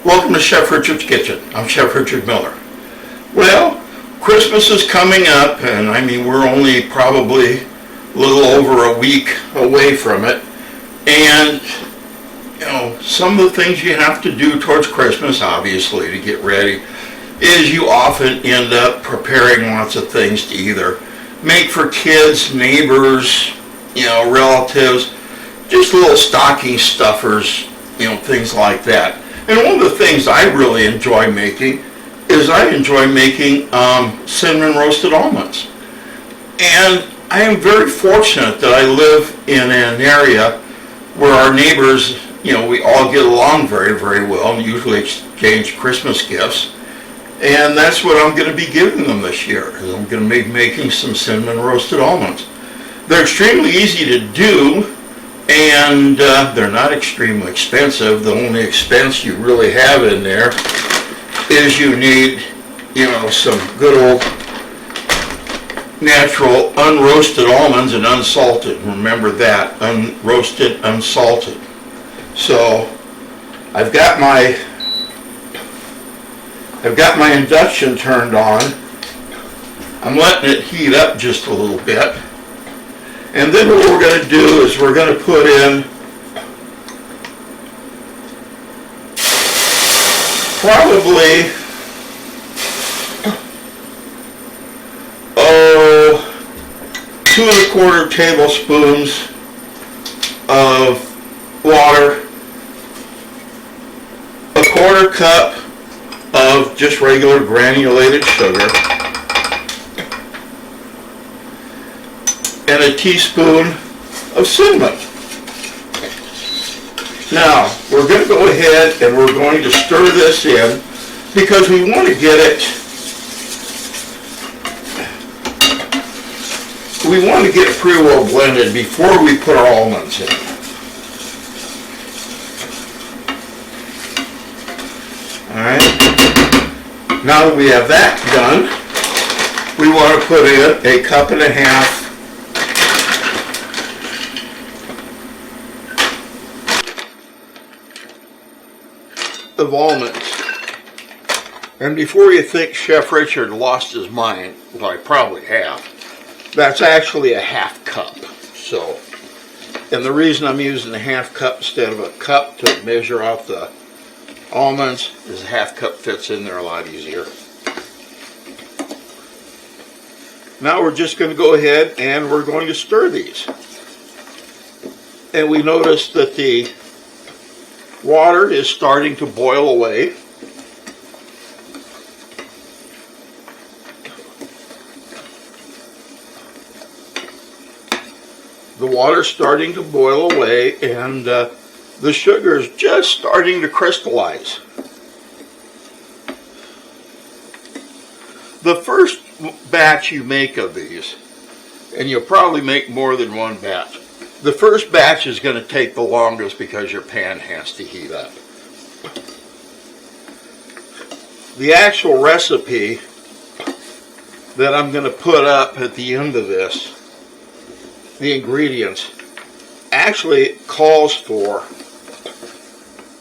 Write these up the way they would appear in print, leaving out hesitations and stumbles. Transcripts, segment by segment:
Welcome to Chef Richard's Kitchen. I'm Chef Richard Miller. Well, Christmas is coming up, and I mean, we're only probably a little over a week away from it. And, you know, some of the things you have to do towards Christmas, obviously, to get ready, is you often end up preparing lots of things to either make for kids, neighbors, you know, relatives, just little stocking stuffers, you know, things like that. And one of the things I really enjoy making is I enjoy making cinnamon roasted almonds. And I am very fortunate that I live in an area where our neighbors, you know, we all get along very, very well and usually exchange Christmas gifts. And that's what I'm going to be giving them this year. I'm going to be making some cinnamon roasted almonds. They're extremely easy to do, and they're not extremely expensive. The only expense you really have in there is you need, you know, some good old natural unroasted almonds and unsalted. Remember that, unroasted, unsalted. So I've got my induction turned on. I'm letting it heat up just a little bit. And then what we're going to do is we're going to put in probably 2 1/4 tablespoons of water, 1/4 cup of just regular granulated sugar, and a teaspoon of cinnamon. Now, we're going to go ahead and we're going to stir this in because we want to get it pretty well blended before we put our almonds in. Alright, now that we have that done, we want to put in 1.5 cups of almonds. And before you think Chef Richard lost his mind, well, I probably have, that's actually 1/2 cup. So, and the reason I'm using 1/2 cup instead of a cup to measure out the almonds is 1/2 cup fits in there a lot easier. Now we're just going to go ahead and we're going to stir these. And we notice that the water is starting to boil away. The water's starting to boil away, and the sugar is just starting to crystallize. The first batch you make of these, and you'll probably make more than one batch, the first batch is going to take the longest because your pan has to heat up. The actual recipe that I'm going to put up at the end of this, the ingredients, actually calls for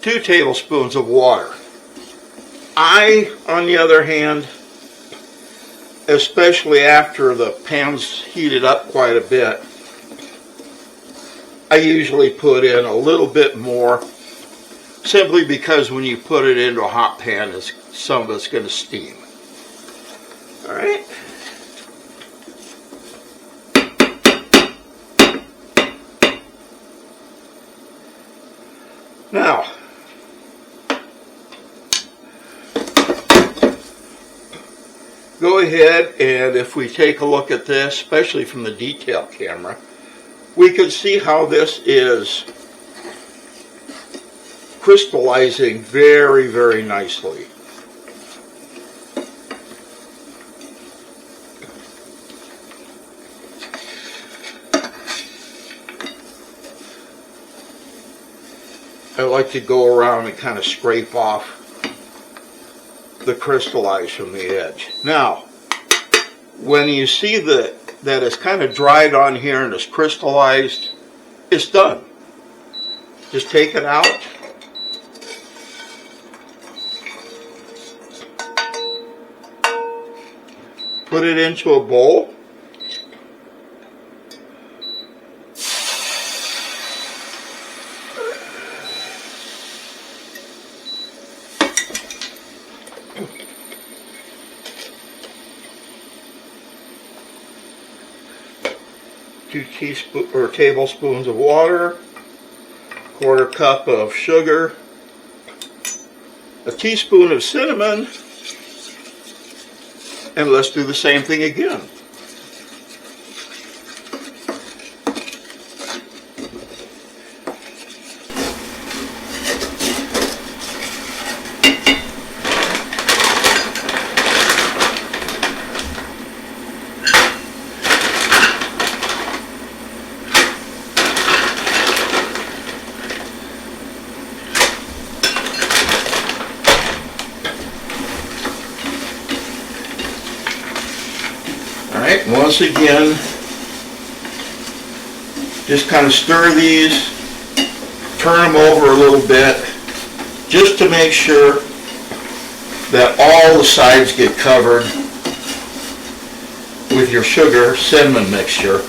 2 tablespoons of water. I, on the other hand, especially after the pan's heated up quite a bit, I usually put in a little bit more, simply because when you put it into a hot pan, some of it's going to steam. All right. Now, go ahead, and if we take a look at this, especially from the detail camera, we can see how this is crystallizing very, very nicely. I like to go around and kind of scrape off the crystallize from the edge. Now, when you see that it's kind of dried on here and it's crystallized, it's done. Just take it out. Put it into a bowl. Two tablespoons of water, quarter cup of sugar, a teaspoon of cinnamon, and let's do the same thing again. Alright, once again, just kind of stir these, turn them over a little bit, just to make sure that all the sides get covered with your sugar cinnamon mixture.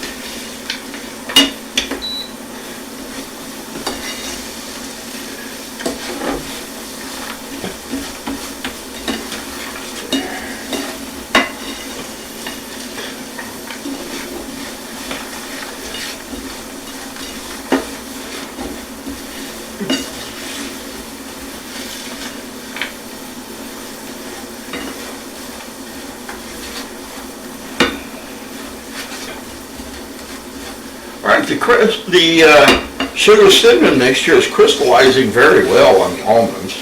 Alright, the sugar cinnamon mixture is crystallizing very well on the almonds.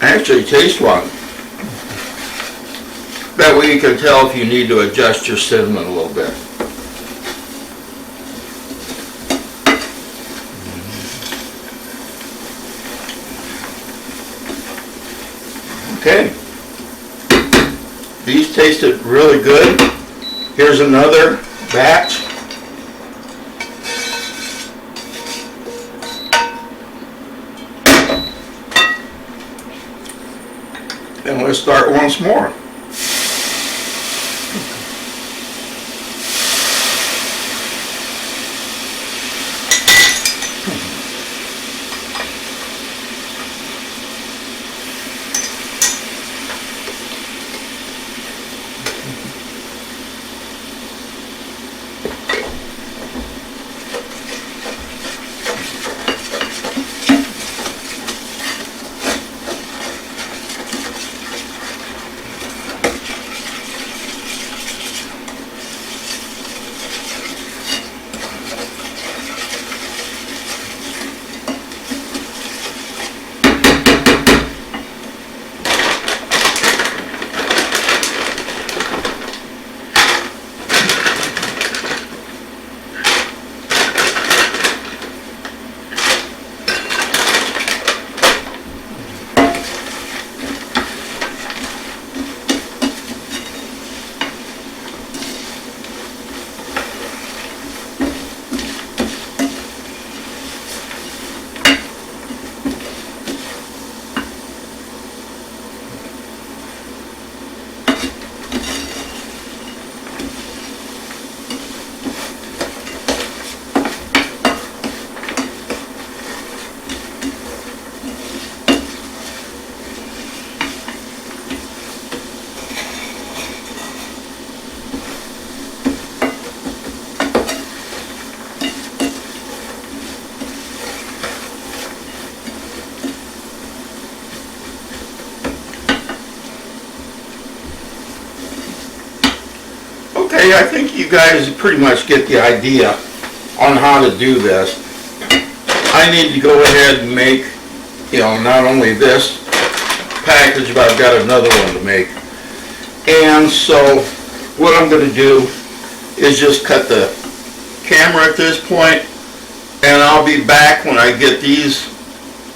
Actually, taste one. That way you can tell if you need to adjust your cinnamon a little bit. Okay, these tasted really good. Here's another batch. And let's start once more. Okay, I think you guys pretty much get the idea on how to do this. I need to go ahead and make, not only this package, but I've got another one to make. And so what I'm going to do is just cut the camera at this point, and I'll be back when I get these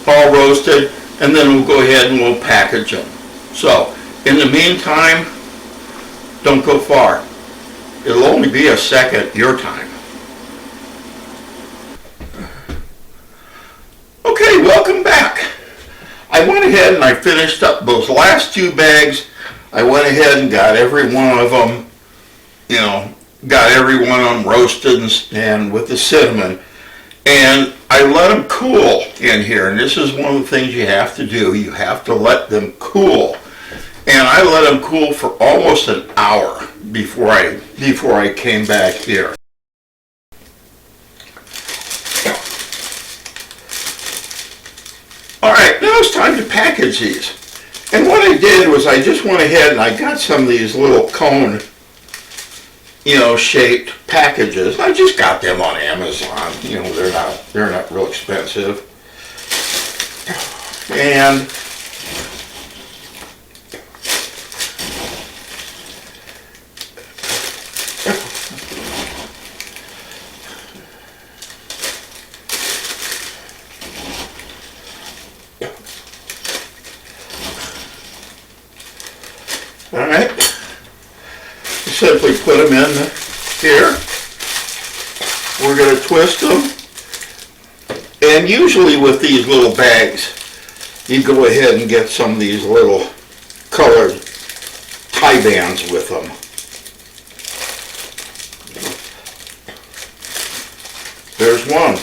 all roasted, and then we'll go ahead and we'll package them. So in the meantime, don't go far. It'll only be a second your time. Okay, welcome back. I went ahead and I finished up those last 2 bags. I went ahead and got every one of them, got every one of them roasted and with the cinnamon. And I let them cool in here. And this is one of the things you have to do. You have to let them cool. And I let them cool for almost an hour before I came back here. Alright, now it's time to package these. And what I did was I just went ahead and I got some of these little cone, shaped packages. I just got them on Amazon. They're not real expensive. And alright, simply put them in here. We're going to twist them. And usually with these little bags, you go ahead and get some of these little colored tie bands with them. There's one.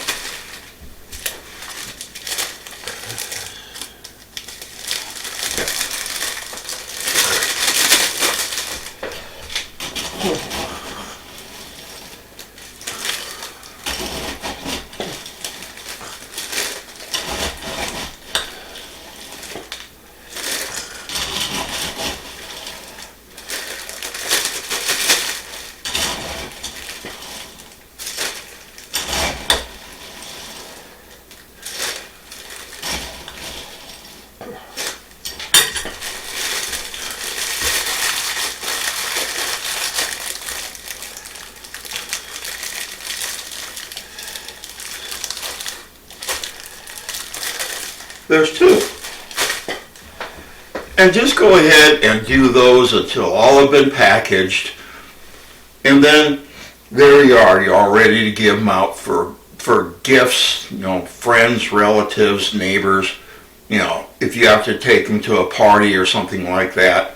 There's 2. And just go ahead and do those until all have been packaged. And then there you are. You're all ready to give them out for gifts, friends, relatives, neighbors. If you have to take them to a party or something like that,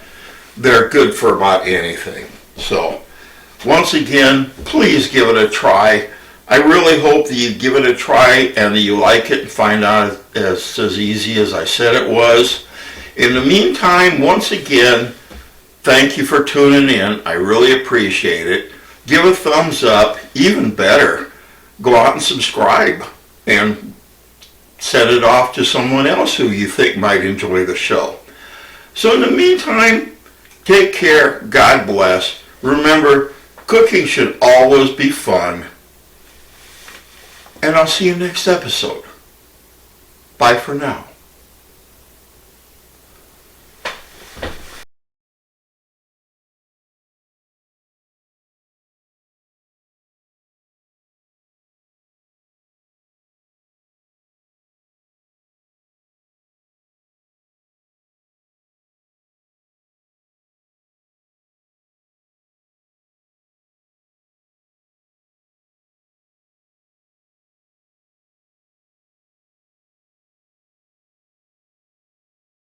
they're good for about anything. So, once again, please give it a try. I really hope that you give it a try and that you like it and find out it's as easy as I said it was. In the meantime, once again, thank you for tuning in. I really appreciate it. Give a thumbs up. Even better, go out and subscribe and send it off to someone else who you think might enjoy the show. So in the meantime, take care. God bless. Remember, cooking should always be fun. And I'll see you next episode. Bye for now.